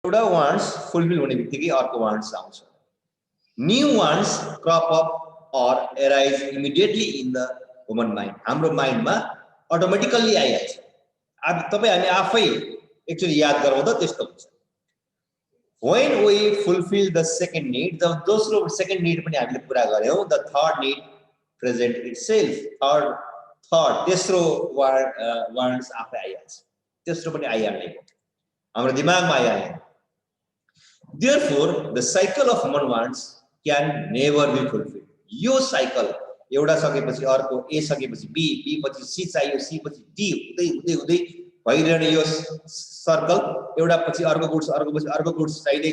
एउटा wants fulfil हुने बित्तिकै अर्को वान्ट्स आउँछ new wants crop up or arise immediately in the human mind हाम्रो माइन्डमा अटोमेटिकल्ली आइहाल्छ अब तपाईँ हामी आफै एक्चुअली याद गराउँदा त्यस्तो हुन्छ when we fulfill the second need जब दोस्रो सेकेन्ड निड पनि हामीले पुरा गर्यौं the third need present itself third तेस्रो वान्ट्स आफै आइहाल्छ तेस्रो पनि आइहाल्ने हाम्रो दिमागमा आइहाल्ने therefore the cycle of human wants can never be fulfilled यो साइकल एउटा सकेपछि अर्को ए सकेपछि बी बी पछि सी चाहियो सी पछि डी हुँदै हुँदै हुँदै भइरहने यो सर्कल एउटा पछि अर्को गुड्स चाहिँदै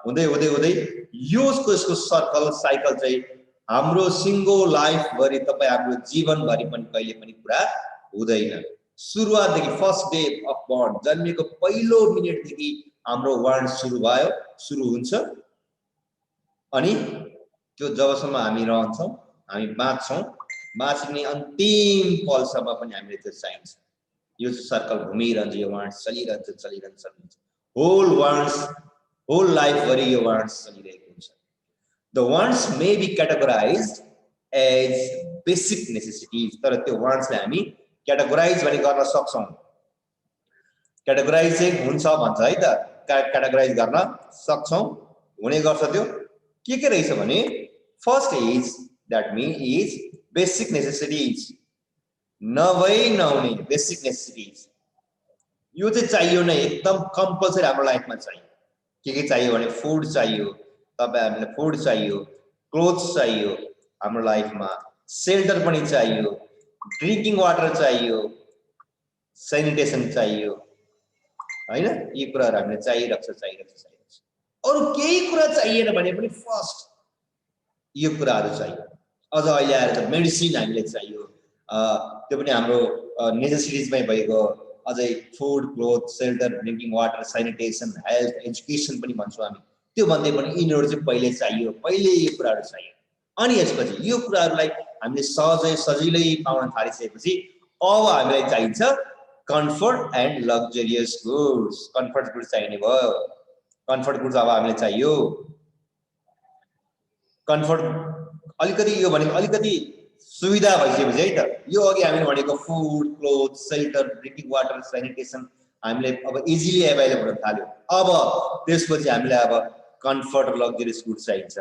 हुँदै हुँदै हुँदै यसको सर्कल साइकल चाहिँ हाम्रो सिंगो लाइफ भरि तपाईँ हाम्रो जीवन भरि पनि कहिले पनि पूरा हुँदैन सुरुवातदेखि फर्स्ट डे अफ बर्थ जन्मेको पहिलो मिनेटदेखि हाम्रो वान्ट सुरु हुन्छ अनि त्यो जबसम्म हामी रहन्छौं हामी बाँच्छौं बाँच्ने अन्तिम पलसम्म पनि हामीले त्यो चाहिन्छ यो सर्कल घुमिरहन्छ यो वान्ट्स चलिरहन्छ होल लाइफ भरि यो वान्ट्स चलिरहेको हुन्छ the wants may be categorised as basic necessities तर त्यो वान्ट्सलाई हामी क्याटेगोराइज पनि गर्न सक्छौं क्याटेगोराइज चाहिँ हुन्छ भन्छ है त क्याटेगोराइज गर्न सक्छौं हुने गर्छ त्यो के रहेछ भने first is that mean is basic necessities नभई नहुने बेसिक नेसेसिटीज यो चाहिँ चाहियो नै एकदम कम्पल्सरी हाम्रो लाइफमा चाहियो के चाहियो भने फुड चाहियो तपाईहरुलाई फुड चाहियो क्लोथ्स चाहियो हाम्रो लाइफमा शेल्टर पनि चाहियो ड्रिंकिङ वाटर चाहियो सैनिटेसन चाहियो हैन यी कुराहरु हामीले चाहिरहन्छ अरु केही कुरा चाहिएन भने पनि फर्स्ट यो कुराहरु चाहियो अझ अहिले आएर त मेडिसिन हामीले चाहियो त्यो पनि हाम्रो नेसेसिटिजमै भएको अझै food cloth shelter drinking water sanitation health education पनि भन्छौं हामी त्यो भन्दै पनि यिनीहरु चाहिँ पहिले यो कुराहरु चाहियो अनि यसपछि यो कुराहरुलाई हामीले सजिलै पाउन थालिसकेपछि अब हामीलाई चाहिन्छ comfort and luxurious goods comfort goods चाहिने भयो कम्फर्ट गुड्स अब हामीलाई चाहियो कम्फर्ट अलिकति यो भनेको अलिकति सुविधा भइसकेपछि है त यो अघि हामीले भनेको food cloth shelter drinking water sanitation हामीले अब इजिली अवेलेबल हुन थाल्यो अब त्यसपछि हामीलाई अब कम्फर्ट लग्जरियस गुड्स चाहिन्छ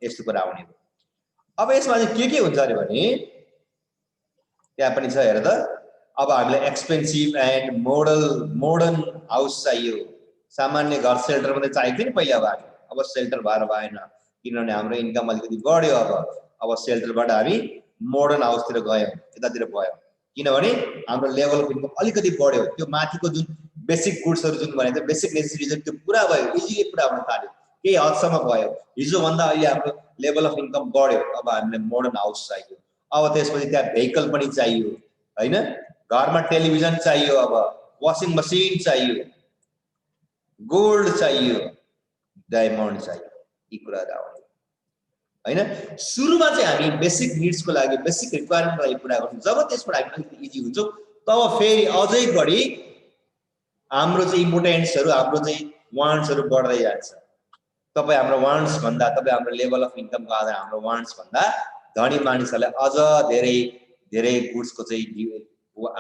यस्तो कुरा आउने भयो अब यसमा चाहिँ के हुन्छ अरे भने त्यहाँ पनि छ हेर त अब हामीलाई एक्सपेन्सिभ एन्ड मोडर्न हाउस चाहियो सामान्य घर शेल्टर मात्रै चाहिएको थियो नि पहिले अब शेल्टर भएन किनभने हाम्रो इन्कम अलिकति बढ्यो अब शेल्टरबाट हामी मोडर्न हाउसतिर गयौं यतातिर गयौं किनभने हाम्रो लेभल अफ इन्कम अलिकति बढ्यो त्यो माथिको जुन बेसिक गुड्सहरु जुन भने बेसिक नेसेसिटिज त्यो पूरा भयो इजिली पूरा हुन थाल्यो केही हदसम्म भयो हिजो भन्दा अहिले हाम्रो लेभल अफ इन्कम बढ्यो अब हामीलाई मोडर्न हाउस चाहियो अब त्यसपछि त्यहाँ भेहिकल पनि चाहियो हैन घरमा टेलिभिजन चाहियो अब वाशिङ मशिन चाहियो गोल्ड चाहियो डायमन्ड चाहियो यी कुराहरु आउने हैन सुरुमा चाहिँ हामी बेसिक नीड्सको लागि बेसिक रिक्वायरमेन्टको लागि पूरा गर्छौं जब त्यसबाट हामी अलिकति इजी हुन्छ तब फेरि अझै बढी हाम्रो चाहिँ इम्पोर्टेन्सहरु हाम्रो चाहिँ वान्ट्सहरु बढ्दै जान्छ तपाई हाम्रो वान्ट्स भन्दा तपाई हाम्रो लेभल अफ इन्कमको आधार हाम्रो वान्ट्स भन्दा धनी मानिसहरुलाई अझ धेरै गुड्सको चाहिँ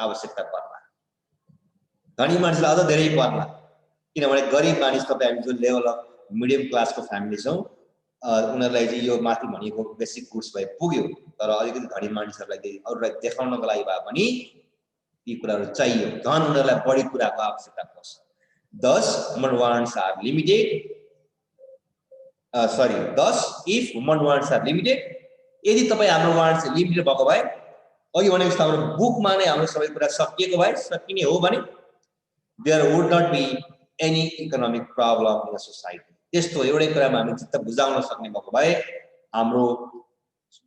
आवश्यकता पर्ला धनी मानिसलाई अझ धेरै पर्ला किनभने गरिब मानिस तपाई हामी जुन लेभल अफ मिडियम क्लासको फ्यामिली छौं उनीहरुलाई चाहिँ यो माथि भनेको बेसिक गुड्स भए पुग्यो तर अलिकति धनी मानिसहरुलाई अरूलाई देखाउनको लागि भए पनि यी कुराहरु चाहियो धन उनीहरुलाई बढी कुराको आवश्यकता पर्छ thus human wants are limited if human wants are limited यदि तपाई हाम्रो वान्ट्स लिमिटेड भएको भए अघि भनेको जस्तो हाम्रो बुकमा नै हाम्रो सबै कुरा सकिएको भए सकिने हो भने there would not be any economic problem in a society त्यस्तो एउटै कुरामा हामी चित्त बुझाउन सक्ने भएको भए हाम्रो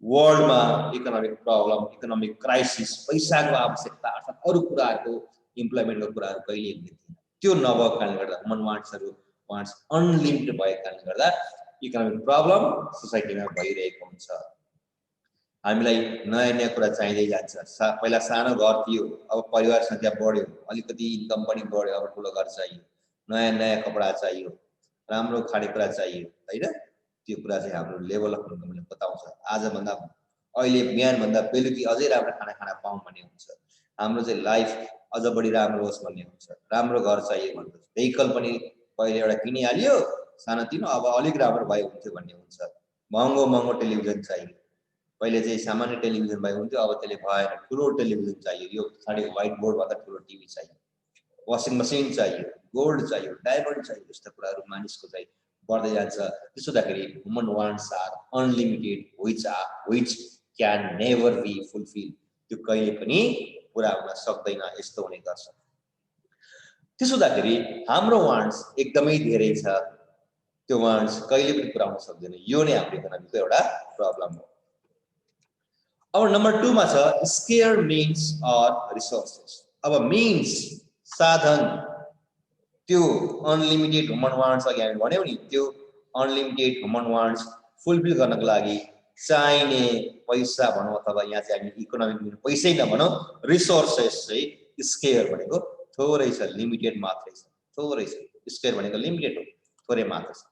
वर्ल्डमा इकोनोमिक प्रब्लम इकोनोमिक क्राइसिस पैसाको आवश्यकता अर्थात् अरु कुराहरुको इम्प्लोयमेन्टको कुराहरु कहिले हुने थिएन त्यो नभएको कारणले गर्दा ह्युमन वान्ट्स अनलिमिटेड भएको कारणले गर्दा इकोनोमिक प्रब्लम सोसाइटीमा भइरहेको हुन्छ हामीलाई नयाँ कुरा चाहिँदै जान्छ पहिला सानो घर थियो अब परिवार संख्या बढ्यो अलिकति इन्कम पनि बढ्यो अब ठूलो घर चाहियो नयाँ नयाँ कपडा चाहियो, राम्रो खानेकुरा चाहियो हैन। त्यो कुरा चाहिँ हाम्रो लेभल अफ इन्कमले बताउँछ। आजभन्दा अहिले बिहानभन्दा बेलुकी अझै राम्रो खाना खान पाऊँ भन्ने हुन्छ। हाम्रो चाहिँ लाइफ अझ बढी राम्रो होस् भन्ने हुन्छ। राम्रो घर चाहियो भन्छ। भेहिकल पनि पहिले एउटा किनिहाल्यो सानोतिनो, अब अलिक राम्रो भए हुन्थ्यो भन्ने हुन्छ। महँगो महँगो टेलिभिजन चाहियो। पहिले चाहिँ सामान्य टेलिभिजन भए हुन्थ्यो, अब त्यसले भएन। ठुलो टेलिभिजन चाहियो, यो साढे व्हाइट बोर्डभन्दा ठुलो टिभी चाहियो, वासिङ मसिन चाहियो, गोल्ड चाहियो, डायमन्ड चाहियो। यस्ता कुराहरू मानिसको चाहिँ बढ्दै जान्छ। त्यसो हुँदाखेरि human wants are unlimited which can never be fulfilled। त्यो कहिले पनि पुरा हुन सक्दैन, यस्तो हुने गर्छ। त्यसो हुँदाखेरि हाम्रो वान्ट्स एकदमै धेरै छ, त्यो वान्ट्स कहिले पनि पुरा हुन सक्दैन। यो नै हाम्रो इकोनोमीको एउटा प्रब्लम हो। अब नम्बर 2 मा छ स्केयर मीन्स अर रिसोर्सेस। अब मीन्स साधन, त्यो अनलिमिटेड ह्युमन वान्ट्स अघि हामी भन्यौ नि, त्यो अनलिमिटेड ह्युमन वान्ट्स फुलफिल गर्नको लागि चाहिने पैसा भनौँ, अथवा यहाँ चाहिँ हामी इकोनोमिक पैसै नभनौँ, रिसोर्सेस चाहिँ स्केयर भनेको थोरै छ, लिमिटेड मात्रै छ, थोरै छ। स्केयर भनेको लिमिटेड हो, थोरै मात्र छ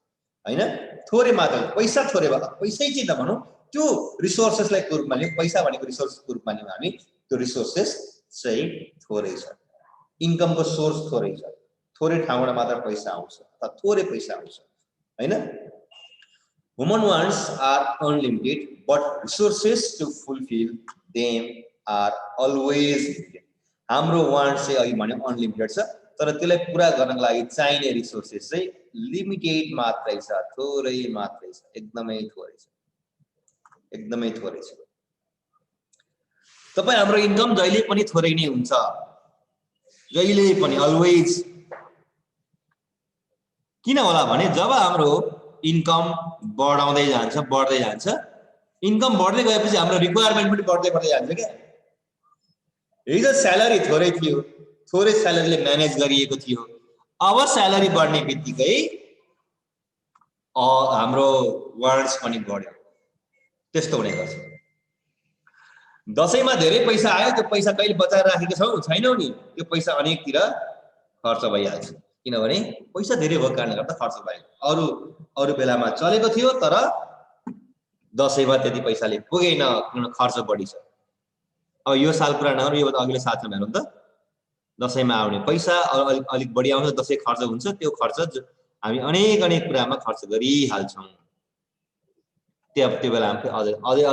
हैन। थोरै मात्र, पैसा थोरै भयो, पैसै चाहिँ नभनौँ, त्यो रिसोर्सेसलाई को रूपमा लियौँ, पैसा भनेको रिसोर्सको रूपमा लियौँ हामी, त्यो रिसोर्सेस चाहिँ थोरै छ। इन्कमको सोर्स थोरै छ, थोरै ठाउँबाट मात्र पैसा आउँछ अथवा थोरै पैसा आउँछ हैन। Human wants are unlimited, but resources to fulfill them are always limited। हाम्रो वान्ट्स चाहिँ अघि भन्यो अनलिमिटेड छ, तर त्यसलाई पुरा गर्नको लागि चाहिने रिसोर्सेस चाहिँ लिमिटेड मात्रै छ, थोरै मात्रै छ, एकदमै थोरै छ, एकदमै थोरै छ। तपाई हाम्रो इन्कम जहिले पनि थोरै नै हुन्छ, जहिले पनि, अलवेज। किन होला भने जब हाम्रो इन्कम बढाउँदै जान्छ, बढ्दै जान्छ, इन्कम बढ्दै गएपछि हाम्रो रिक्वायरमेन्ट पनि बढ्दै बढ्दै जान्छ क्या। हिजो स्यालेरी थोरै थियो, थोरै स्यालेरीले म्यानेज गरिएको थियो, अब स्यालेरी बढ्ने बित्तिकै हाम्रो वान्ट्स पनि बढ्यो, त्यस्तो हुने गर्छ। दशैंमा धेरै पैसा आयो, त्यो पैसा कहिले बचाएर राखेको छैनौ नि, त्यो पैसा अनेकतिर खर्च भइहाल्छ। किनभने पैसा धेरै भएको कारणले गर्दा खर्च भयो। अरू बेलामा चलेको थियो, तर दशैंमा त्यति पैसाले पुगेन, किन खर्च बढी छ। अब यो साल कुरा नगरौँ, यो अघिल्लो सालमा हेरौँ त, दशैंमा आउने पैसा अलिक बढी आउँछ, दशैं खर्च हुन्छ, त्यो खर्च हामी अनेक कुरामा खर्च गरिहाल्छौँ। त्यो बेलामा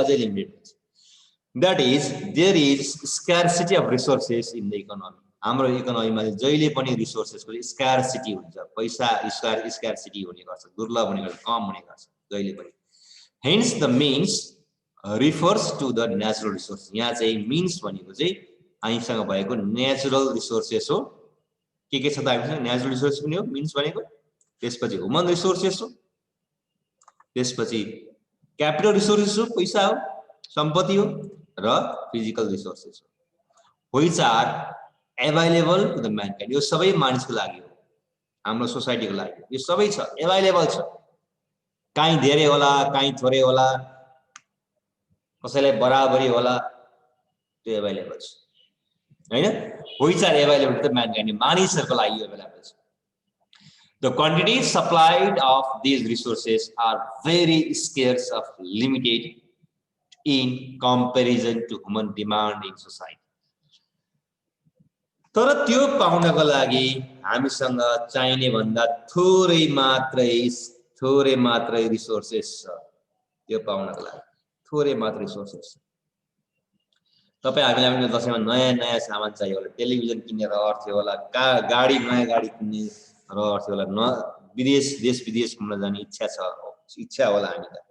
अझै लिमिटेड हुन्छ। That is, there is scarcity of resources in the economy। हाम्रो इकोनोमीमा जहिले पनि रिसोर्सेसको स्कार्सिटी हुन्छ, पैसा स्कार्सिटी हुने गर्छ, दुर्लभ हुने गर्छ, कम हुने गर्छ जहिले पनि। Hence the means refers to the natural resources। यहाँ चाहिँ means भनेको चाहिँ हामीसँग भएको नेचुरल रिसोर्सेस हो। के छ त हामीसँग नेचुरल रिसोर्सेस पनि हो means भनेको, त्यसपछि ह्युमन रिसोर्सेस हो, त्यसपछि क्यापिटल रिसोर्सेस हो, पैसा हो, सम्पत्ति हो, र फिजिकल रिसोर्सेस हो, which are available to the mankind। यो सबै मानिसको लागि हो, हाम्रो सोसाइटीको लागि यो सबै छ, एभाइलेबल छ। काहीँ धेरै होला, काहीँ थोरै होला, कसैलाई बराबरी होला, त्यो एभाइलेबल छ हैन। which are available to the mankind, मानिसहरुको लागि एभाइलेबल छ। The quantities supplied of these resources are very scarce of limited in comparison to human demand in society। तर त्यो पाउनको लागि हामीसँग चाहिने भन्दा थोरै मात्रै रिसोर्सेस छ। त्यो पाउनको लागि थोरै मात्रै रिसोर्सेस छ। तपाई हामीलाई पनि दशैंमा नयाँ सामान चाहियो होला, टेलिभिजन किन्ने रहर थियो होला, नयाँ गाडी किन्ने रहर थियो होला, देश विदेश घुम्न जाने इच्छा होला हामीलाई,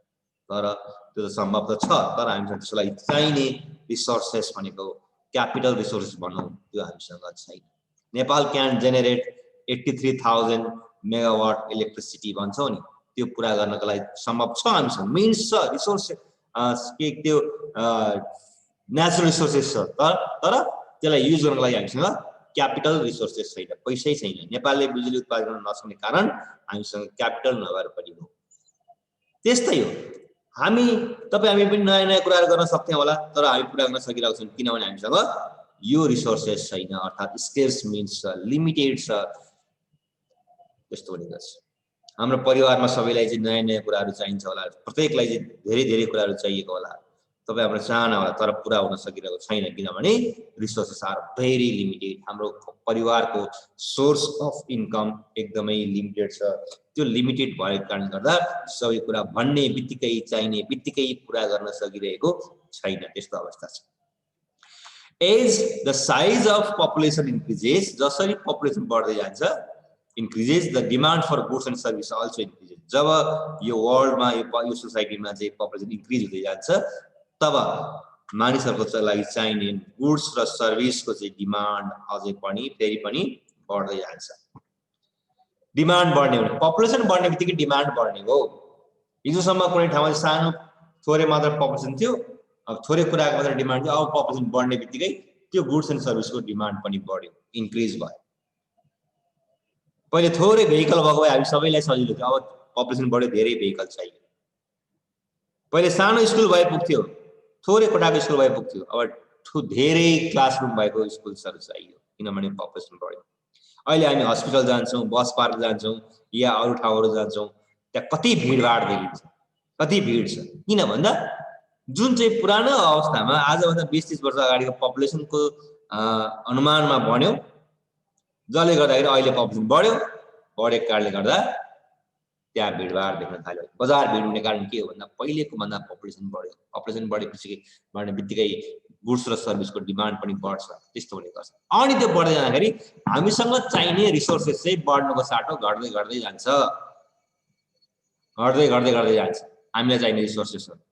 तर त्यो त सम्भव त छ, तर हामीसँग त्यसको लागि चाहिने रिसोर्सेस भनेको क्यापिटल रिसोर्सेस भनौँ, त्यो हामीसँग छैन। Nepal can generate 83,000 megawatt electricity भन्छौँ नि, त्यो पुरा गर्नको लागि सम्भव छ हामीसँग, मिन्स छ, रिसोर्स त्यो नेचुरल रिसोर्सेस छ, तर त्यसलाई युज गर्नको लागि हामीसँग क्यापिटल रिसोर्सेस छैन, पैसै छैन। नेपालले बिजुली उत्पादन गर्न नसक्ने कारण हामीसँग क्यापिटल नभएर पनि हो। त्यस्तै हो, हामी पनि नयाँ कुराहरू गर्न सक्थ्यौं होला, तर हामी पुरा गर्न सकिरहेको छौँ, किनभने हामीसँग यो रिसोर्सेस छैन, अर्थात् स्केर्स मिन्स छ, लिमिटेड छ। त्यस्तो हुने गर्छ। हाम्रो परिवारमा सबैलाई चाहिँ नयाँ नयाँ कुराहरू चाहिन्छ होला, प्रत्येकलाई चाहिँ धेरै धेरै कुराहरू चाहिएको होला, तपाईँ हाम्रो चाहना होला, तर पुरा हुन सकिरहेको छैन किनभने रिसोर्सेस आर भेरी लिमिटेड। हाम्रो परिवारको सोर्स अफ इन्कम एकदमै लिमिटेड छ। त्यो लिमिटेड भएको कारणले गर्दा सबै कुरा भन्ने बित्तिकै चाहिने बित्तिकै पुरा गर्न सकिरहेको छैन, त्यस्तो अवस्था छ। As the size of population increases, जसरी population बढ्दै जान्छ, increases the demand for goods and services also increases. जब यो वर्ल्डमा यो सोसाइटीमा चाहिँ population increase हुँदै जान्छ, तब मानिसहरूको लागि चाहिने गुड्स र सर्भिसको चाहिँ डिमान्ड अझै पनि फेरि पनि बढ्दै जान्छ। डिमान्ड बढ्ने हो भने पपुलेसन बढ्ने बित्तिकै डिमान्ड बढ्ने हो। हिजोसम्म कुनै ठाउँमा सानो थोरै मात्र पपुलेसन थियो, अब थोरै कुराको मात्र डिमान्ड थियो, अब पपुलेसन बढ्ने बित्तिकै त्यो गुड्स एन्ड सर्भिसको डिमान्ड पनि बढ्यो, इन्क्रिज भयो। पहिले थोरै भेहिकल भएको भए हामी सबैलाई सजिलो थियो, अब पपुलेसन बढ्यो, धेरै भेहिकल चाहियो। पहिले सानो स्कुल भए पुग्थ्यो, थोरै कोठाको स्कुल भए पुग्थ्यो, अब धेरै क्लासरुम भएको स्कुल्सहरू चाहियो किनभने पपुलेसन बढ्यो। अहिले हामी हस्पिटल जान्छौँ, बस पार्क जान्छौँ या अरू ठाउँहरू जान्छौँ, त्यहाँ कति भिडभाड देखिन्छ, कति भिड छ। किन भन्दा जुन चाहिँ पुरानो अवस्थामा आजभन्दा 20-30 वर्ष अगाडिको पपुलेसनको अनुमानमा बन्यो, जसले गर्दाखेरि अहिले पपुलेसन बढ्यो, बढेको कारणले गर्दा त्यहाँ भिडभाड देख्न थाल्यो। बजार भिड हुने कारण के हो भन्दा पहिलेको भन्दा पपुलेसन बढ्यो, पपुलेसन बढ्ने बित्तिकै गुड्स र सर्भिसको डिमान्ड पनि बढ्छ, त्यस्तो हुने गर्छ। अनि त्यो बढ्दै जाँदाखेरि हामीसँग चाहिने रिसोर्सेस चाहिँ बढ्नुको साटो घट्दै घट्दै जान्छ, घट्दै जान्छ हामीलाई चाहिने रिसोर्सेसहरू।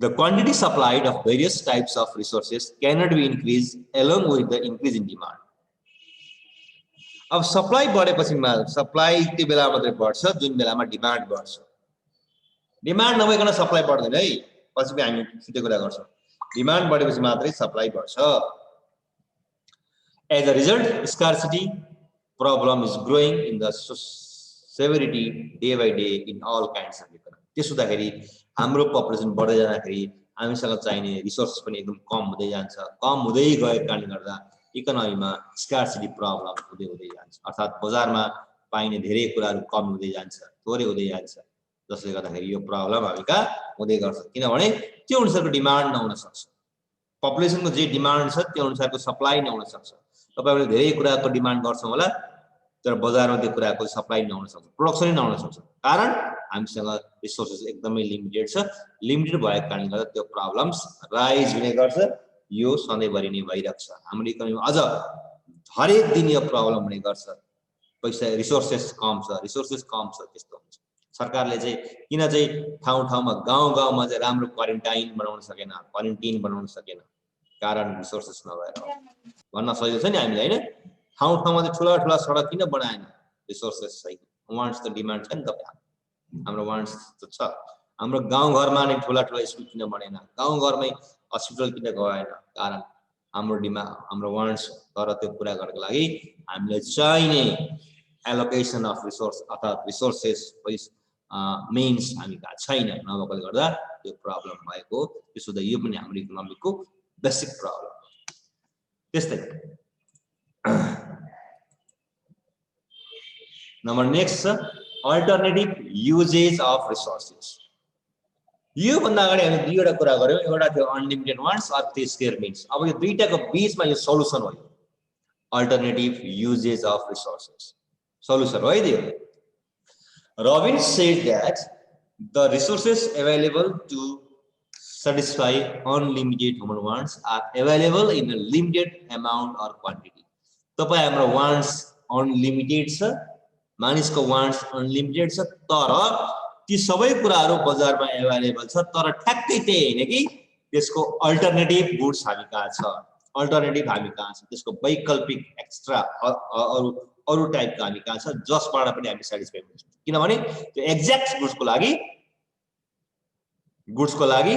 The quantity supplied of various types of resources cannot be increased along with the increase in demand. अब सप्लाई बढेपछि सप्लाई त्यो बेला मात्रै बढ्छ जुन बेलामा डिमान्ड बढ्छ। डिमान्ड नभइकन सप्लाई बढ्दैन है, पछि हामी सिधै कुरा गर्छौँ। डिमान्ड बढेपछि मात्रै सप्लाई बढ्छ। As a result, scarcity problem is growing in the severity day by day in all kinds of economy. त्यसो हुँदाखेरि हाम्रो पपुलेसन बढ्दै जाँदाखेरि हामीसँग चाहिने रिसोर्स पनि एकदम कम हुँदै जान्छ। कम हुँदै गएको कारणले गर्दा इकोनोमीमा स्कार्सिटी प्रब्लम हुँदै जान्छ, अर्थात् बजारमा पाइने धेरै कुराहरू कम हुँदै जान्छ, थोरै हुँदै जान्छ, जसले गर्दाखेरि यो प्रब्लम हामी कहाँ हुँदै गर्छ किनभने त्यो अनुसारको डिमान्ड नहुन सक्छ। पपुलेसनको जे डिमान्ड छ त्यो अनुसारको सप्लाई नहुन सक्छ। तपाईहरुले धेरै कुराको डिमान्ड गर्छौं होला, तर बजारमा त्यो कुराको सप्लाई नहुन सक्छ, प्रोडक्सनै नहुन सक्छ। कारण हामीसँग रिसोर्सेस एकदमै लिमिटेड छ। लिमिटेड भएको कारणले गर्दा त्यो प्रब्लम्स राइज हुने गर्छ। यो सधैँभरि नै भइरहेको छ। हाम्रो इकोनोमीमा अझ हरेक दिन यो प्रब्लम हुने गर्छ। पैसा रिसोर्सेस कम छ त्यस्तो हुन्छ। सरकारले चाहिँ किन चाहिँ ठाउँ-ठाउँमा गाउँ-गाउँमा चाहिँ राम्रो क्वारेन्टाइन बनाउन सकेन, कारण रिसोर्सेस नभएर। भन्न सजिलो छ नि हामीले हैन, ठाउँ-ठाउँमा चाहिँ ठुला-ठुला सडक किन बनाएन, रिसोर्सेस छैन। वान्ट्स त डिमान्ड छ नि त, हाम्रो वान्ट्स त छ। हाम्रो गाउँघरमा नै ठुला-ठुला स्कुल किन बनेन, गाउँघरमै हस्पिटल किन गएन, कारण हाम्रो वान्ट्स। तर त्यो पूरा गर्नको लागि हामीले चाहिने एलोकेसन अफ रिसोर्स अर्थात् रिसोर्सेस मेन्स हामी कहाँ छैन, नभएकोले गर्दा त्यो प्रब्लम भएको। त्यसो हुँदा यो पनि हाम्रो इकोनोमीको बेसिक प्रब्लम। त्यस्तै नम्बर नेक्स्ट छ अल्टरनेटिभ युजेज अफ रिसोर्सेस। यो भन्दा अगाडि हामी दुईवटा कुरा गर्यौं, एउटा थियो अनलिमिटेड वान्ट्स, अर्को थियो स्केयर मिन्स। अब यो दुईटाको बीचमा यो सोलुसन हो, alternative usages of resources solution हो यो। Robbins said that the resources available to satisfy unlimited human wants are available in a limited amount or quantity. तपाईं हाम्रो वान्ट्स अनलिमिटेड छ, मानिसको वान्ट्स अनलिमिटेड छ, तर ती सबै कुराहरू बजारमा अवेलेबल छ, तर ठ्याक्कै त्यही हैन कि त्यसको अल्टरनेटिभ गुड्स हामी कहाँ छ, अल्टरनेटिभ हामी कहाँ छ, त्यसको वैकल्पिक एक्स्ट्रा अरु टाइपको हामी कहाँ छ जसबाट पनि हामी स्याटिस्फाई हुन्छौँ। किनभने त्यो एक्ज्याक्ट गुड्सको लागि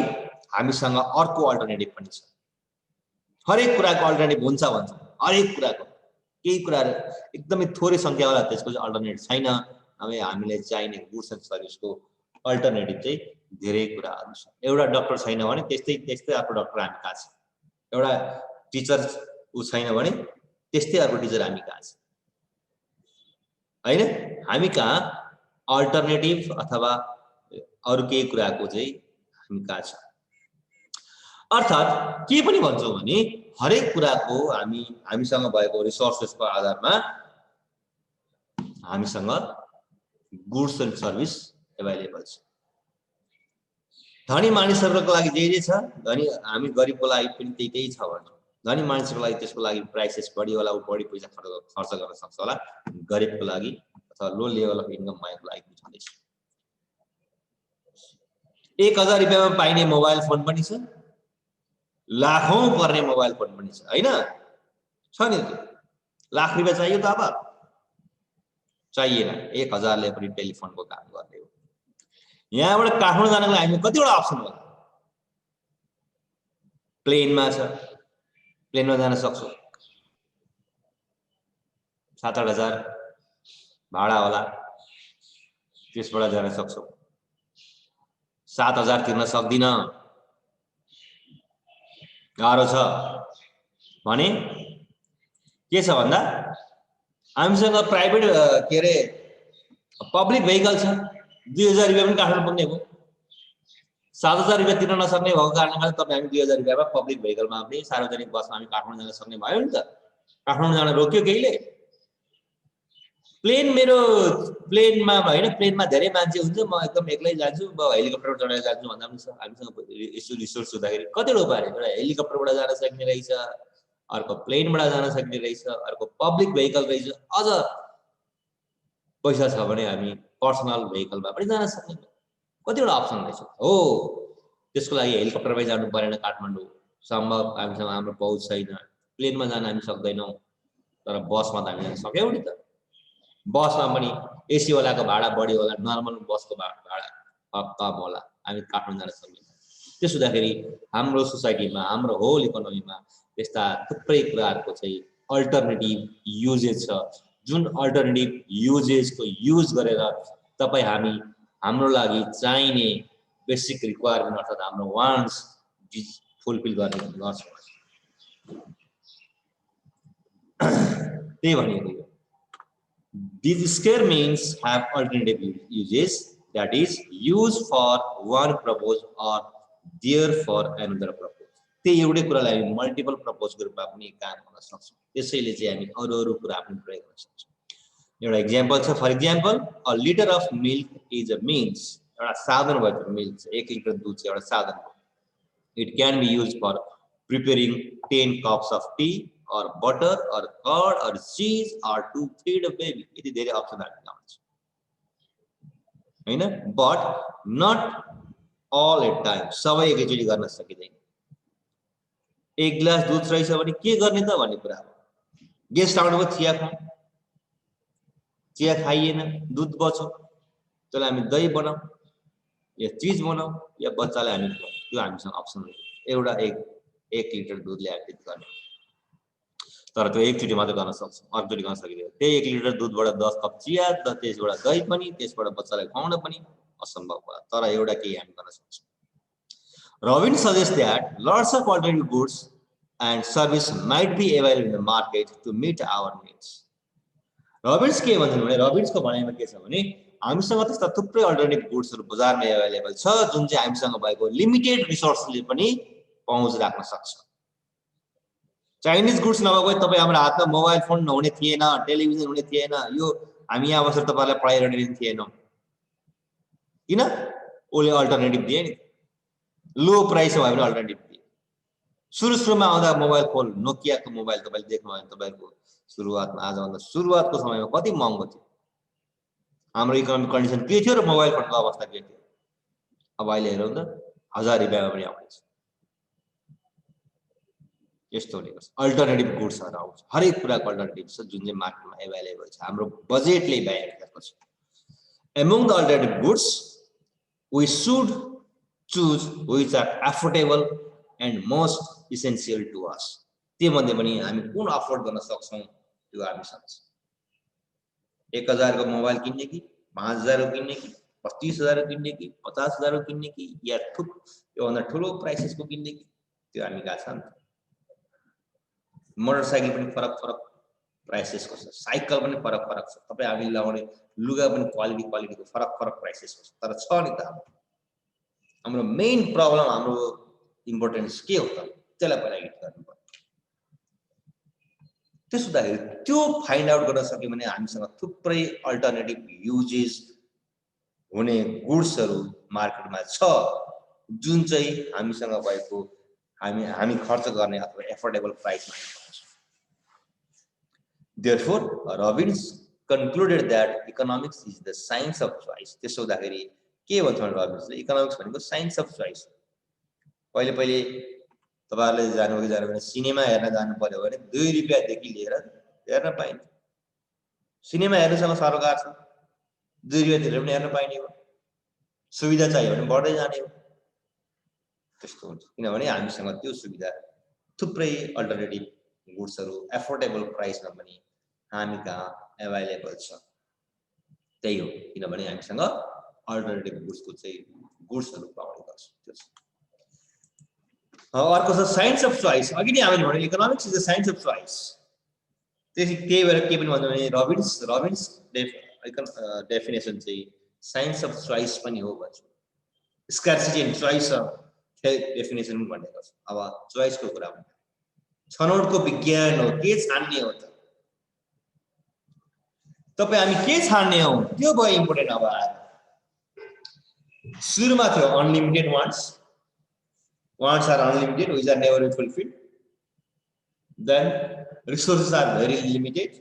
हामीसँग अर्को अल्टरनेटिभ पनि छ। हरेक कुराको अल्टरनेटिभ हुन्छ भन्छ, हरेक कुराको। केही कुराहरू एकदमै थोरै संख्यावाला त्यसको चाहिँ अल्टरनेटिभ छैन। नभए हामीले चाहिने गुड्स एन्ड सर्भिसको अल्टरनेटिभ चाहिँ धेरै कुराहरू छ। एउटा डाक्टर छैन भने त्यस्तै अर्को डाक्टर हामी कहाँ छ, एउटा टिचर छैन भने त्यस्तै अर्को टिचर हामी कहाँ छ। हैन हामी कहाँ अल्टरनेटिभ अथवा अरु केही कुराको चाहिँ हामी कहाँ छ अर्थात् के पनि भन्छौं भने हरेक कुराको हामीसँग भएको रिसोर्सेसको आधारमा हामीसँग गुड्स एन्ड सर्भिस एभाइलेबल छ धनी मानिसहरुको लागि जे छ धनी हामी गरिबको लागि पनि त्यही छ भने धनी मानिसको लागि त्यसको लागि प्राइसेस बढी होला उ बढी पैसा खर्च गर्न सक्छ होला गरिबको लागि अथवा लो लेभल अफ इन्कम भएको लागि छँदैछ 1000 रुपैयाँमा पाइने मोबाइल फोन पनि छ लाखौं पर्ने मोबाइल फोन पनि छ हैन छ नि लाख रुपैयाँ चाहियो त अब चाहिएन 1000 ले पनि टेलिफोनको काम गर्ने हो यहाँबाट काठमाडौँ जानको लागि हामी कतिवटा अप्सन होला प्लेनमा छ प्लेनमा जान सक्छौ 7-8 हजार भाडा होला त्यसबाट जान सक्छौ 7000 तिर्न सक्दिन गाह्रो छ भने के छ भन्दा हामीसँग प्राइभेट के रे पब्लिक भेहिकल छ 2000 रुपैयाँ पनि काठमाडौँ पुग्ने हो 7000 रुपैयाँ तिर्न नसक्ने भएको कारणले गर्दा तपाई हामी 2000 रुपैयाँमा पब्लिक भेहिकलमा पनि सार्वजनिक बसमा हामी काठमाडौँ जान सक्ने भयो नि त काठमाडौँ जान रोक्यो केहीले प्लेनमा हैन प्लेनमा धेरै मान्छे हुन्छ म एकदम एक्लै जान्छु म हेलिकप्टर चढेर जान्छु भन्दा पनि छ हामीसँग यसो रिसोर्स हुँदाखेरि कतिवटा उपाय एउटा हेलिकप्टरबाट जान सक्ने रहेछ अर्को प्लेनबाट जान सक्ने रहेछ अर्को पब्लिक भेहिकल रहेछ अझ पैसा छ भने हामी पर्सनल भेहिकलमा पनि जान सक्ने कतिवटा अप्सन रहेछ हो त्यसको लागि हेलिकप्टरमै जानु परेन काठमाडौँ सम्भव हामीसँग हाम्रो पहुँच छैन प्लेनमा जान हामी सक्दैनौं तर बसमा त हामी जान सक्यौं नि त बसमा पनि एसी वालाको भाडा बढी होला नर्मल बसको भाडा कम होला हामी काठमाडौँ जान सक्दैनौं त्यसो हुँदाखेरि हाम्रो सोसाइटीमा हाम्रो होल इकोनोमीमा यस्ता थुप्रै कुराहरुको चाहिँ अल्टरनेटिभ युजेज छ जुन अल्टरनेटिभ युजेजको युज गरेर तपाई हामी हाम्रो लागि चाहिने बेसिक रिक्वायरमेन्ट अर्थात हाम्रो वान्ट्स फुलफिल गर्ने गर्छौं त्यही भनेको यो These square means have alternative uses that is used for one purpose or there for another purpose. त्यही एउटै कुरालाई हामी मल्टिपल पर्पजको रूपमा पनि काम गर्न सक्छौं त्यसैले चाहिँ हामी अरु कुरा पनि प्रयोग गर्न सक्छौं एउटा एक्जाम्पल छ for example a litre of milk is a means एउटा साधन भयो मिल्क 1 लिटर दूध चाहिँ एउटा साधन हो it can be used for preparing 10 cups of tea or butter or curd or cheese or to feed a baby यति धेरै अप्सन हामी पाउँछ हैन but not all at time सबै एकैचोटी गर्न सकिदैन एक गिलास दूध रहेछ भने के गर्ने त भन्ने कुरा हो गेस्ट आउनुभयो चिया खाइएन दूध बच्यो त्यसलाई हामी दही बनाऊ या चीज बनाऊ या बच्चालाई हामी खुवाऊ त्यो हामीसँग अप्सन हो एउटा 1 लिटर दूधले हामीले गर्ने तर त्यो एकचोटी मात्र गर्न सक्छ अर्कोचोटी गर्न सकिदैन त्यही 1 लिटर दूधबाट 10 कप चिया त्यसबाट दही पनि त्यसबाट बच्चालाई खुवाउन पनि असम्भव भयो तर एउटा केही हामी गर्न सक्छौं Robin suggests that lots of alternative goods and service might be available in the market to meet our needs Robins के भन्छन् भने Robins को भनाइमा के छ भने हामीसँग त्यस्ता थुप्रै अल्टरनेटिभ गुड्सहरु बजारमा अवेलेबल छ जुन चाहिँ हामीसँग भएको लिमिटेड रिसोर्सले पनि पहुँच राख्न सक्छ चाइनीज गुड्स नभएको तपाई हाम्रो हातमा मोबाइल फोन नहुने थिएन टेलिभिजन हुने थिएन यो हामी यहाँ बसेर तपाईलाई पढाइरहने थिएन किन ओले अल्टरनेटिभ दिए नि लो प्राइसमा भयो भने अल्टरनेटिभ दिए सुरुमा आउँदा मोबाइल फोन नोकियाको मोबाइल तपाईले देख्नुभयो भने तपाईको सुरुवातमा आज भन्दा सुरुवातको समयमा कति महँगो थियो हाम्रो इकोनोमिक कन्डिसन के थियो र मोबाइल फोनको अवस्था के थियो अब अहिले हेरौँ त 1000 रुपैयाँमा पनि आउँछ यस्तो हुने गर्छ अल्टरनेटिभ गुड्सहरु आउँछ हरेक कुराको अल्टरनेटिभ छ जुन चाहिँ मार्केटमा अवेलेबल छ हाम्रो बजेटले ब्याड गर्छ among the alternative goods we should choose which are affordable and most essential to us त्यो मध्ये पनि हामी कुन अफोर्ड गर्न सक्छौं त्यो हामीसँग छ 1000 को मोबाइल किन्ने कि 5000 को किन्ने कि 25000 को किन्ने कि 50000 को किन्ने कि या यो भन्दा ठूलो प्राइसेस को किन्ने कि त्यो हामी कहाँ छ नि मोटरसाइकल पनि फरक प्राइसेसको छ, साइकल पनि फरक फरक छ, तपाईँ हामीले लगाउने लुगा पनि क्वालिटीको फरक फरक प्राइसेसको छ। तर छ नि त हाम्रो मेन प्रब्लम, हाम्रो इम्पोर्टेन्स के हो त, त्यसलाई पहिला हिट गर्नुपर्छ। त्यसो हुँदाखेरि त्यो फाइन्ड आउट गर्न सक्यो भने हामीसँग थुप्रै अल्टरनेटिभ युजेस हुने गुड्सहरू मार्केटमा छ, जुन चाहिँ हामीसँग भएको हामी खर्च गर्ने अथवा एफोर्डेबल प्राइसमा पाउँछ। Therefore, Robbins concluded that economics is the science of choice. त्यसो हुँदाखेरि के भन्छ भने रबिन्सले इकोनोमिक्स भनेको साइन्स अफ चोइस। पहिले तपाईहरुले जानु भने सिनेमा हेर्न जानु पर्यो भने 2 रुपैयाँदेखि लिएर हेर्न पाइन्छ। सिनेमा हेर्नसँग सरकार छ, 2 रुपैयाँ तिरेर पनि हेर्न पाइने हो। सुविधा चाहियो भने बढ्दै जाने हो। त्यस्तो हुन्छ, किनभने हामीसँग त्यो सुविधा थुप्रै अल्टरनेटिभ गुड्सहरू एफोर्डेबल प्राइसमा पनि हामी कहाँ अवेलेबल छ। त्यही हो, किनभने हामीसँग अल्टरनेटिभ गुड्सहरू पाउने गर्छ। अर्को छ साइन्स अफ चोइस। अघि नै हामीले भने economics is the science of choice. त्यही भएर के पनि भन्छ भने रबिन्स डेफिनेसन चाहिँ साइन्स अफ चोइस पनि हो भन्छ। स्कार्सिटी एन्ड चोइस डेफिनेसन पनि भनेको छ। अब चोइसको कुरा भन्दा छनौटको विज्ञान हो, के छान्ने हो त, तपाईँ हामी के छान्ने हो त्यो भयो इम्पोर्टेन्ट। अब सुरुमा थियो unlimited wants are unlimited, which are never fulfilled. Then resources are very limited,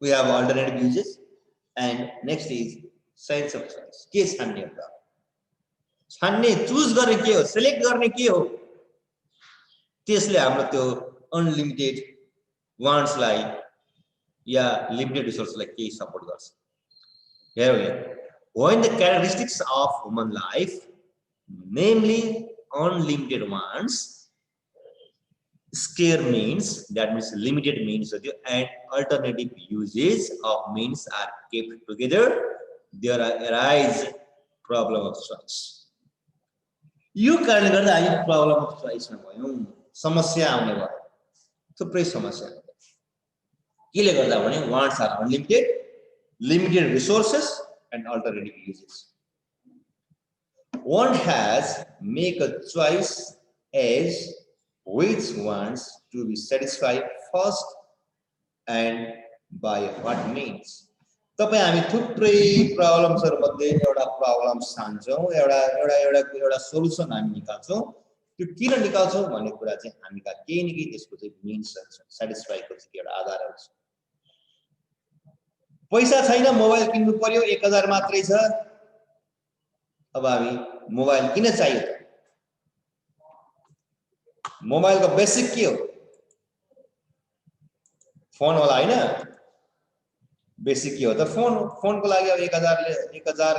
we have alternative uses, and next is science of choice. के छान्ने हो त, छान्ने चुज गर्ने के हो, सिलेक्ट गर्ने के हो, त्यसले हाम्रो त्यो अनलिमिटेड वान्ट्स लाई या लिमिटेड रिसोर्स लाई के सपोर्ट गर्छ। हेर्नु, when the characteristics of human life, namely unlimited wants, scarce means, that means limited means, and alternative uses of means are kept together, there arise problem of choice. यो कारणले गर्दा हामी problem of चोइसमा भयौं, समस्या आउने भयो, थुप्रै समस्या। केले गर्दा भने wants are unlimited, limited resources and alternative uses. One has make a choice as which wants to be satisfied first and by what means. तपाईं हामी थुप्रै प्रब्लम्सहरु मध्ये एउटा प्रब्लम छान्छौं, एउटा सोलुसन हामी निकाल्छौं। त्यो किन निकाल्छौं भन्ने कुरा चाहिँ हामीका केही न केही त्यसको चाहिँ मिन्स छ, स्याटिस्फाईको चाहिँ एउटा आधारहरु छ। पैसा छैन, मोबाइल किन्नु पर्यो, 1000 मात्रै छ, अब हामी मोबाइल किन चाहियो त? मोबाइलको बेसिक के हो? फोन होला हैन? बेसिक के हो त? फोनको लागि अब 1000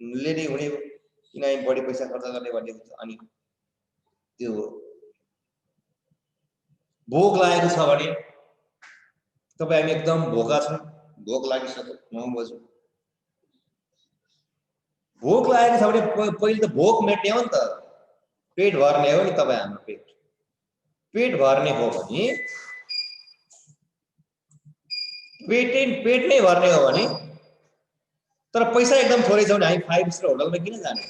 ले नै हुने हो, किन बढी पैसा खर्च गर्ने भन्ने हुन्छ। अनि त्यो भोक लागेको छ भने तपाई हामी एकदम भोका छौं, भोक लागिसक्यो 9 बजे, भोक लागेको छ भने पहिले त भोक मेट्ने हो नि त, पेट भर्ने हो नि। तपाई हाम्रो पेट भर्ने हो भने पेट नै भर्ने हो भने, तर पैसा एकदम थोरै छ भने हामी 5 स्टार होटलमा किन जाने?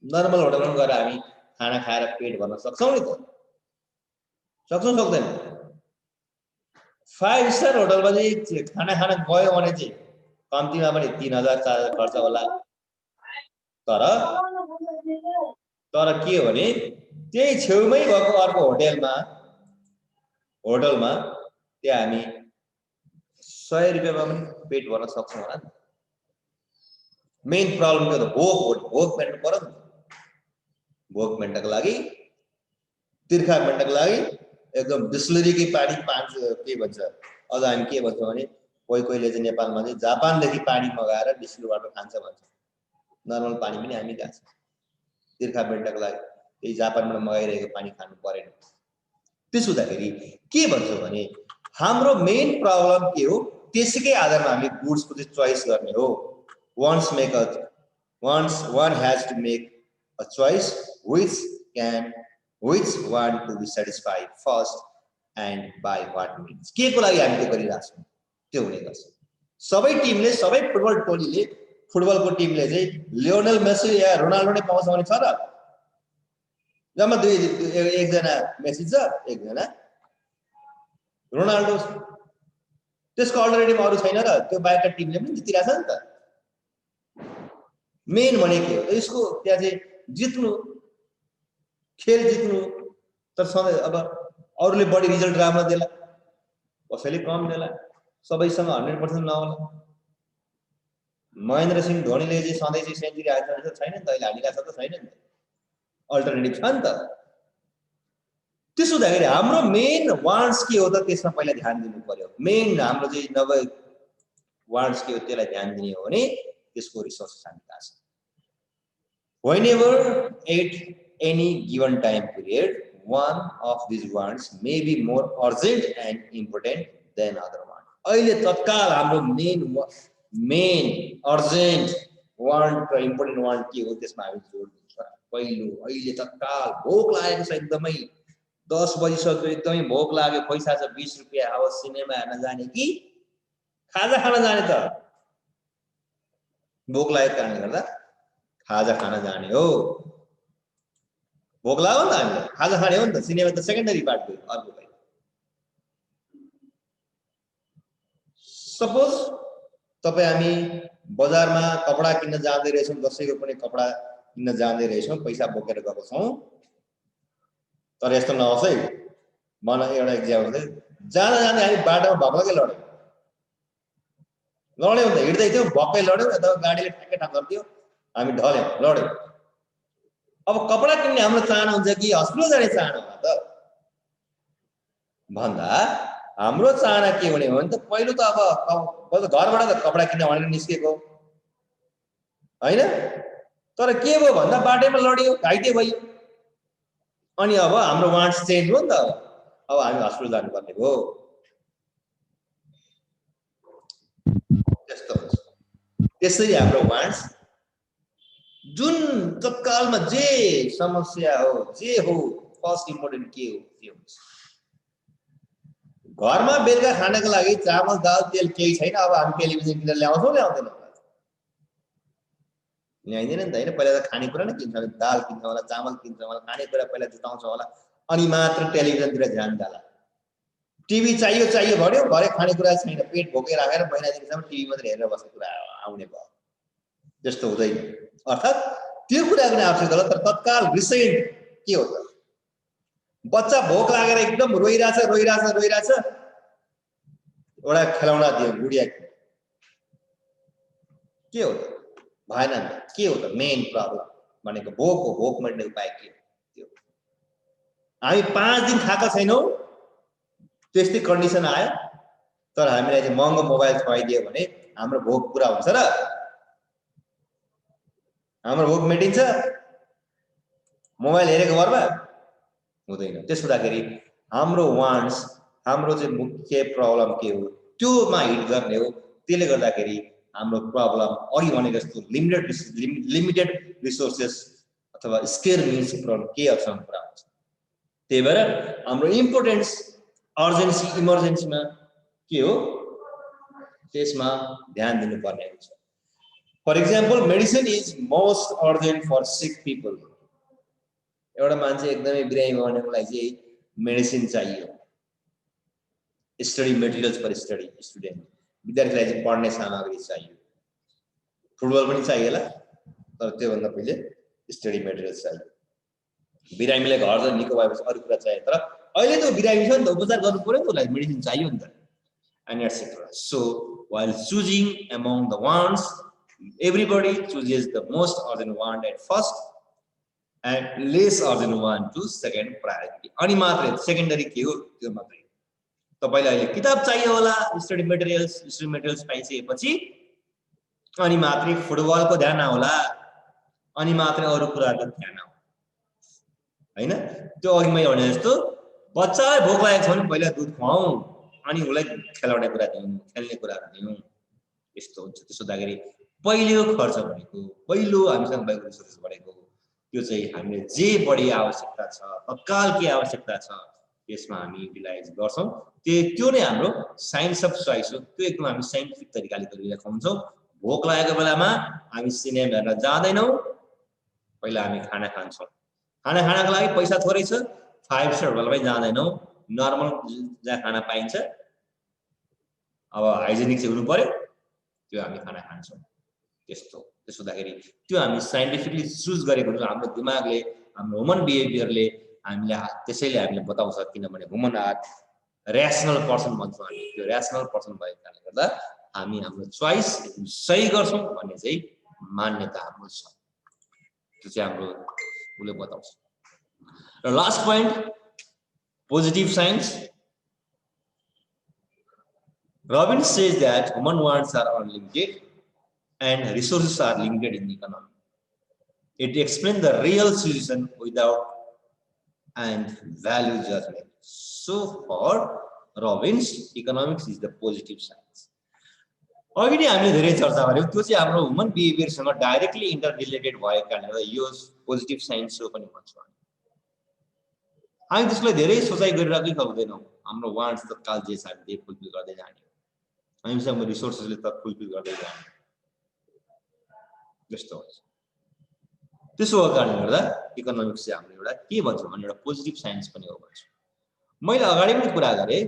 नर्मल होटलमा गएर हामी खाना खाएर पेट भर्न सक्छौं नि त? सक्छौं सक्दैन? 5 स्टार होटलमा चाहिँ खाना खान गयो भने चाहिँ कम्तीमा पनि 3000 4000 खर्च होला। तर के हो भने त्यही छेउमै भएको अर्को होटलमा त्यहाँ हामी 100 रुपैयाँमा पनि पेट भर्न सक्छौं होला नि। मेन प्रब्लम के हो त? भोक मेट्नु पर्यो नि। भोक मेट्नको लागि, तिर्खा मेट्नको लागि एकदम बिस्लरीकै पानी 5 के भन्छ, अझ हामी के भन्छौं भने कोहीले चाहिँ नेपालमा चाहिँ जापानदेखि पानी मगाएर बिस्लरीबाट खान्छ भन्छ। नर्मल पानी पनि हामी खान्छ तिर्खा मेट्नको लागि, त्यही जापानबाट मगाइरहेको पानी खानु परेन। त्यसो हुँदाखेरि के भन्छौं भने हाम्रो मेन प्रब्लम के हो? त्यसैकै आधारमा हामी गुड्सको चाहिँ चोइस गर्ने हो। one has to make a choice which want to be satisfied first and by what means, के को लागि हामी त्यो गरिरहेको छौँ त्यो हुने गर्छ। सबै टिमले, सबै फुटबल टोलीले, फुटबलको टिमले चाहिँ लियोनल मेसी या रोनाल्डो नै पाउँछ भने छ र? जम्मा एकजना मेसी छ, एकजना रोनाल्डो, त्यसको अल्टरनेटिभ अरू छैन र त्यो बाहेकका टिमले पनि जितिरहेछ नि त। मेन भने के हो त, यसको त्यहाँ चाहिँ जित्नु, खेल जित्नु, तर सधैँ अब अरूले बढी रिजल्ट राम्रो देला, कसैले कम देला, सबैसँग 100% नहोला। महेन्द्र सिंह धोनीले चाहिँ सधैँ चाहिँ सेन्चुरी हाल्छ छैन नि त, अहिले हालिरहेको छ त छैन नि त, अल्टरनेटिभ छ नि त। त्यसो हुँदाखेरि हाम्रो मेन वान्ट्स के हो त, त्यसमा पहिला ध्यान दिनु पर्यो। मेन हाम्रो चाहिँ नभए वान्ट्स के हो त्यसलाई ध्यान दिने हो भने त्यसको रिसोर्सेस हामी कहाँ छ। Whenever at any given time period, one of these wants may be more urgent and important than other one. अहिले तत्काल हाम्रो मेन अर्जेन्ट वान्ट र इम्पोर्टेन्ट वान्ट के हो त्यसमा हामी जोड दिन्छ। पहिलो, अहिले तत्काल भोक लागेको छ, एकदमै 10 बजिसक्यो, एकदमै भोक लाग्यो, पैसा छ 20 रुपियाँ, अब सिनेमा हेर्न जाने कि खाजा खान जाने त? भोक लागेको कारणले गर्दा खाजा खान जाने हो। भोक लाग्यो नि त हामीलाई, खाजा खाने हो नि त, सिनेमा त सेकेन्डरी पार्ट हो अर्को भयो। सपोज तपाईँ हामी बजारमा कपडा किन्न जाँदै रहेछौँ, कसैको पनि कपडा किन्न जाँदै रहेछौँ, पैसा बोकेर गएको छौँ, तर यस्तो नहोस् है, मलाई एउटा एक्जाम्पल चाहिँ जाँदा जाँदै हामी बाटोमा भक्कै लड्यौँ नि त, हिँड्दै थियौँ भक्कै लड्यौँ, अथवा गाडीले ठ्याक्कै ठाक गरिदियो, हामी ढल्यौँ लड्यौँ। अब कपडा किन्ने हाम्रो चाहना हुन्छ कि हस्पिटल जाने चाहना होला त भन्दा हाम्रो चाहना के हुने हो भने त पहिलो त अब घरबाट त कपडा किन्न भनेर निस्केको होइन, तर के भयो भन्दा बाटैमा लड्यो, घाइते भयो, अनि अब हाम्रो वान्ट्स चेन्ज हो नि त, अब हामी हस्पिटल जानुपर्ने हो। त्यस्तो हुन्छ। त्यसरी हाम्रो वान्ट्स जुन तत्कालमा जे समस्या हो, जे हो, फर्स्ट इम्पोर्टेन्ट के हो त्यो हुन्छ। घरमा बेलुका खानको लागि चामल दाल तेल केही छैन, अब हामी टेलिभिजन किनेर ल्याउँछौँ ल्याउँदैनौँ? ल्याइँदैन नि त होइन। पहिला त खानेकुरा नै किन्छ, दाल किन्छ होला, चामल किन्छ होला, खानेकुरा पहिला जुटाउँछ होला, अनि मात्र टेलिभिजनतिर ध्यान जाला। टिभी चाहियो चाहियो भन्यो, घरै खानेकुरा छैन, पेट भोकै राखेर महिना दिनसम्म टिभी मात्र हेरेर बस्ने कुरा आउने भयो। त्यस्तो हुँदैन। अर्थात् त्यो कुराको नै आवश्यकता होला, तर तत्काल रिसेन्ट के हो त, बच्चा भोक लागेर एकदम रोइरहेछ, एउटा खेलौना दियो, गुडिया, के हो त? भएन नि त। के हो त मेन प्रब्लम भनेको? भोक हो, भोक मेट्ने उपाय के हो? त्यो हामी 5 दिन खाएका छैनौँ, त्यस्तै कन्डिसन आयो, तर हामीलाई चाहिँ महँगो मोबाइल खुवाइदियो भने हाम्रो भोक पुरा हुन्छ र? हाम्रो भोक मेटिन्छ मोबाइल हेरेको भरमा? हुँदैन। त्यसो हुँदाखेरि हाम्रो वान्ट्स, हाम्रो चाहिँ मुख्य प्रब्लम के हो त्योमा हिट गर्ने हो। त्यसले गर्दाखेरि हाम्रो प्रब्लम अघि भने जस्तो लिमिटेड रिसोर्सेस अथवा स्केयर मिन्स प्रब्लम के अप्सन पुरा हुन्छ। त्यही भएर हाम्रो इम्पोर्टेन्स, अर्जेन्सी, इमर्जेन्सीमा के हो त्यसमा ध्यान दिनुपर्ने हुन्छ। For example, medicine is most urgent for sick people. एउटा मान्छे एकदमै बिरामी भनेको लागि चाहिँ मेडिसिन चाहियो, स्टडी मेटेरियल्स फर स्टुडेन्ट, विद्यार्थीलाई चाहिँ पढ्ने सामग्री चाहियो, फुटबल पनि चाहिएला, तर त्योभन्दा पहिले स्टडी मेटेरियल्स चाहियो। बिरामीलाई घर जान निको भएपछि अरू कुरा चाहियो, तर अहिले त बिरामी छ नि त, उपचार गर्नु पर्यो नि त, उसलाई मेडिसिन चाहियो नि त, and etcetera. So while choosing among the wants, everybody chooses the most urgent want at first and less urgent want to second priority. अनि मात्रै सेकेन्डरी के हो त्यो मात्रै। तपाईलाई अहिले किताब चाहियो होला, स्टडी मेटेरियल्स पाइसकेपछि अनि मात्रै फुटबलको ध्यान होला, अनि मात्रै अरू कुराको ध्यान आउँछ हैन। त्यो अघि मैले भने जस्तो बच्चालाई भोक लागेको छ भने पहिला दुध खुवाऊ, अनि उसलाई खेलाउने कुरा दिउँ, खेल्ने कुराहरू दिउँ, यस्तो हुन्छ। त्यसो हुँदाखेरि पहिलो खर्च भनेको, पहिलो हामीसँग भएको रिसोर्स भनेको त्यो चाहिँ हामीले जे बढी आवश्यकता छ, तत्काल के आवश्यकता छ त्यसमा हामी युटिलाइज गर्छौं त्यो नै हाम्रो साइन्स अफ चोइस हो त्यो एकदम हामी साइन्टिफिक तरिकाले गरिरहेका हुन्छौं भोक लागेको बेलामा हामी सिनेमा हेर्न जाँदैनौं पहिला हामी खाना खान्छौं खाना खानको लागि पैसा थोरै छ 5 स्टार होटलमै जाँदैनौं नर्मल जहाँ खाना पाइन्छ अब हाइजेनिक चाहिँ हुनु पर्यो त्यो हामी खाना खान्छौं त्यसो हुँदाखेरि त्यो हामी साइन्टिफिकली चुज गरेको हुन्छ हाम्रो दिमागले हाम्रो ह्युमन बिहेभियरले त्यसैले हामीले बताउँछ किनभने ह्युमन आर र्यासनल पर्सन भन्छौं हामी त्यो र्यासनल पर्सन भएको कारणले गर्दा हामी हाम्रो चोइस सही गर्छौं भन्ने चाहिँ मान्यता हाम्रो छ त्यो चाहिँ हाम्रो उले बताउँछ र last point positive science. Robbins says that human wants are unlimited and resources are limited in the economy. It explains the real situation without and value judgment. So for Robbins, economics is the positive science. अघि नै हामीले धेरै चर्चा गर्यौं त्यो चाहिँ हाम्रो human बिहेभियरसँग directly इन्टररिलेटेड भएको कारणले गर्दा यो पोजिटिभ साइन्स हो पनि भन्छौं हामी त्यसलाई धेरै सोचाइ गरिराख्दै सक्दैनौं हाम्रो वान्ट्स तत्काल जे छ हामी त्यही फुलफिल गर्दै जाने हामीसँग रिसोर्सेसले त फुलफिल गर्दै जाने जस्तो हुन्छ त्यसो भएको कारणले गर्दा इकोनोमिक्स चाहिँ हाम्रो एउटा के भन्छौं भने एउटा पोजिटिभ साइन्स पनि हो भन्छौं मैले अगाडि पनि कुरा गरे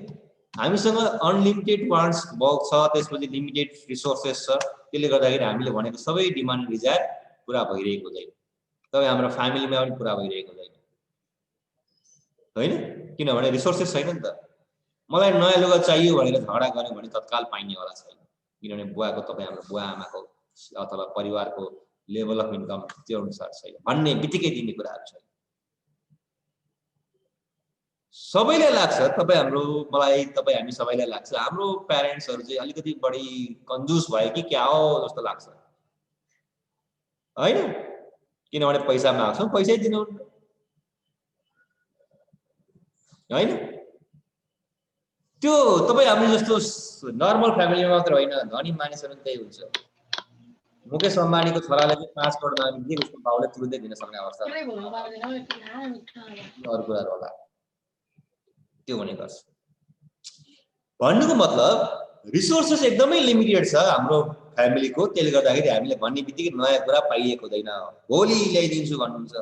हामीसँग अनलिमिटेड वान्ट्स भएको छ त्यसपछि लिमिटेड रिसोर्सेस छ त्यसले गर्दाखेरि हामीले भनेको सबै डिमान्ड डिजायर पूरा भइरहेको हुँदैन तब हाम्रो फ्यामिलीमा पनि पूरा भइरहेको हुँदैन हैन किनभने रिसोर्सेस छैन नि त मलाई नयाँ लुगा चाहियो भनेर झगडा गर्यो भने तत्काल पाइने वाला छैन किनभने बुवाको तपाई हाम्रो बुवा आमाको अथवा परिवारको लेभल अफ इन्कम त्यो अनुसार छैन भन्ने बित्तिकै दिने कुराहरु छैन सबैलाई लाग्छ तपाई हाम्रो मलाई तपाई हामी सबैलाई लाग्छ हाम्रो प्यारेन्ट्सहरु चाहिँ अलिकति बढी कन्जुस भयो कि क्या हो जस्तो लाग्छ हैन किनभने पैसा माग्छौं पैसै दिनु हैन त्यो तपाई हामी जस्तो नर्मल फ्यामिलीमा मात्र हैन धनी मानिसहरु पनि त्यही हुन्छ मुकेश अम्बानीको छोराले चाहिँ 5 करोड माग्यो भने उसको बाउले तुरुन्तै दिन सक्ने अवस्था अरु कुराहरु होला त्यो हुने गर्छ भन्नुको मतलब रिसोर्सेस एकदमै लिमिटेड छ हाम्रो फ्यामिलीको त्यसले गर्दाखेरि हामीले भन्ने बित्तिकै नयाँ कुरा पाइएको हुँदैन भोलि ल्याइदिन्छु भन्नुहुन्छ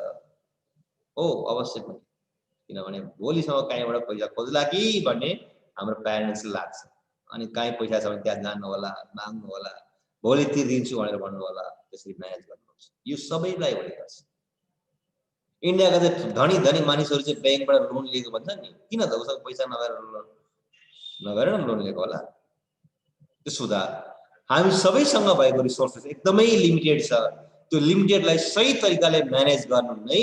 हो अवश्य पनि किनभने भोलिसम्म कहीँबाट पैसा खोज्ला कि भन्ने हाम्रो प्यारेन्ट्सले लाग्छ अनि कहीँ पैसा छ भने त्यहाँ जानु होला माग्नु होला भोलि तिर्दिन्छु भनेर भन्नु होला त्यसरी म्यानेज गर्नुपर्छ यो सबैलाई हुने गर्छ इन्डियाका चाहिँ धनी धनी मानिसहरु चाहिँ बैंकबाट लोन लिएको भन्छ नि किन त उसँग पैसा नभएर लोन लिएको होला त्यसो हुँदा हामी सबैसँग भएको रिसोर्सेस एकदमै लिमिटेड छ त्यो लिमिटेडलाई सही तरिकाले म्यानेज गर्नु नै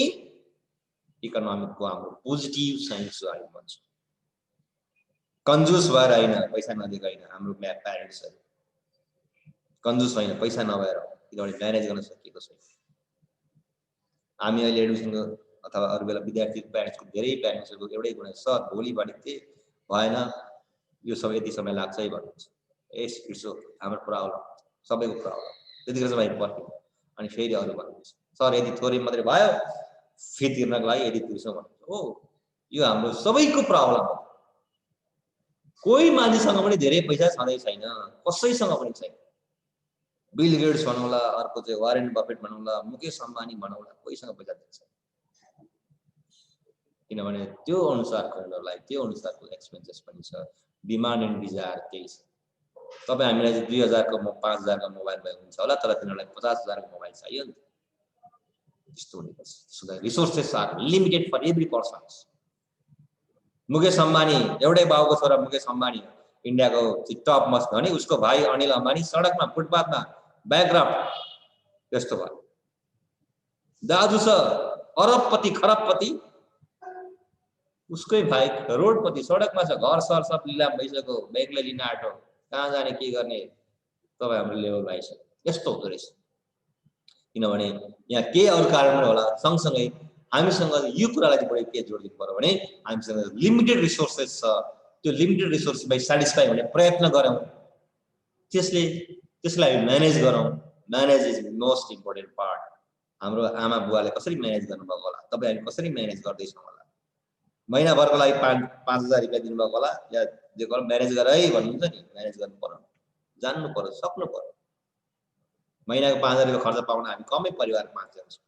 इकोनोमिकको हाम्रो पोजिटिभ साइन्स हो हामी भन्छौं कन्जुस भएर हैन पैसा नदिएको हैन हाम्रो प्यारेन्ट्सहरु कन्जुस हैन पैसा नभएर किनभने म्यानेज गर्न सकिएको छैन हामी अहिले एडुकेसन अथवा अरु बेला विद्यार्थी प्यारेन्ट्सको धेरै प्यारेन्ट्सहरुको एउटै गुण सर भोलि भन्थे भएन यो सब यति समय लाग्छ है भन्नुहुन्छ यस इट्स हाम्रो प्रब्लम सबैको प्रब्लम त्यतिखेर चाहिँ भाइ पर्खिनु अनि फेरि अरु भन्नुहुन्छ सर यदि थोरै मात्रै भयो फी तिर्नको लागि यदि तिर्छौं भन्नुहुन्छ हो यो हाम्रो सबैको प्रब्लम हो कोही मान्छेसँग पनि धेरै पैसा छँदै छैन कसैसँग पनि छैन बिल गेट्स भनौला अर्को चाहिँ वारेन बफेट भनौला मुकेश अम्बानी भनौला कोहीसँग पैसा छैन किनभने त्यो अनुसारको उनीहरुलाई त्यो अनुसारको एक्सपेन्सेस पनि छ डिमान्ड एन्ड डिजायर त्यही छ तपाई हामीलाई 2000 को 5000 को मोबाइल भए हुन्छ होला तर तिनीहरुलाई 50000 को मोबाइल चाहियो नि त्यस्तो हुने गर्छ so the resources are limited for every person Mukesh Ambani एउटै बाउको छोरा मुकेश अम्बानी इन्डियाको टप मोस्ट धनी उसको भाइ अनिल अम्बानी सडकमा फुटपाथमा ब्याङ्क्रप्ट त्यस्तो भयो दाजु छ अरबपति खरबपति उसकै भाइ रोडपति सडकमा छ घर सर सब लिलाम भइसक्यो बैंकले लिन आट्यो कहाँ जाने के गर्ने तपाई हाम्रो लेभल भाइ छ यस्तो हुँदो रहेछ किनभने यहाँ के अरु कारण होला सँगसँगै हामीसँग यो कुरालाई बढी के जोड दिनु पर्यो भने हामीसँग लिमिटेड रिसोर्सेस छ त्यो लिमिटेड रिसोर्सलाई सटिस्फाई हुने प्रयत्न गरौँ त्यसलाई म्यानेज गरौँ manage is most important part हाम्रो आमा बुवाले कसरी म्यानेज गर्नुभएको होला तपाई हामी कसरी म्यानेज गर्दै छौं होला महिनाभरको लागि 5,000 रुपियाँ दिनुभएको होला या जे गर्नु म्यानेज गर है भन्नुहुन्छ नि, म्यानेज गर्नु पर्यो, जान्नु पर्यो, सक्नु पर्यो। महिनाको 5,000 रुपियाँ खर्च पाउन हामी कमै परिवार 5 जना छौँ।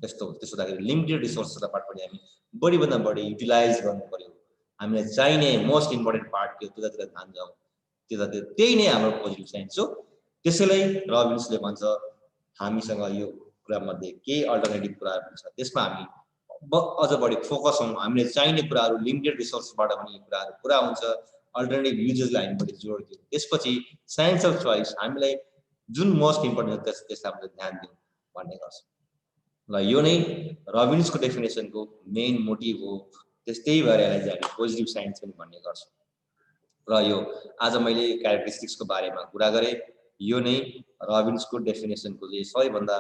त्यस्तो हुँदाखेरि लिमिटेड रिसोर्सबाट पनि हामी बढीभन्दा बढी युटिलाइज गर्नु पर्यो। हामीलाई चाहिने मोस्ट इम्पोर्टेन्ट पार्ट के हो त्यतातिर ध्यान जाउँ, त्यतातिर त्यही नै हाम्रो पोजिटिभ साइन्स हो। त्यसैले रबिन्सले भन्छ हामीसँग यो कुरामध्ये केही अल्टरनेटिभ कुराहरू छ, त्यसमा हामी अझ बढी फोकस हौँ। हामीले चाहिने कुराहरू लिमिटेड रिसोर्सबाट पनि यो कुराहरू पुरा हुन्छ, अल्टरनेटिभ युजेसलाई हामी बढी जोड दिउँ। त्यसपछि साइन्स अफ चोइस हामीलाई जुन मोस्ट इम्पोर्टेन्ट हो त्यसलाई हामीले ध्यान दिउँ भन्ने गर्छ। ल यो नै रबिन्सको डेफिनेसनको मेन मोटिभ हो। त्यही भएर यसलाई चाहिँ हामी पोजिटिभ साइन्स पनि भन्ने गर्छौँ। र यो आज मैले क्यारेक्टरिस्टिक्सको बारेमा कुरा गरेँ। यो नै रबिन्सको डेफिनेसनको चाहिँ सबैभन्दा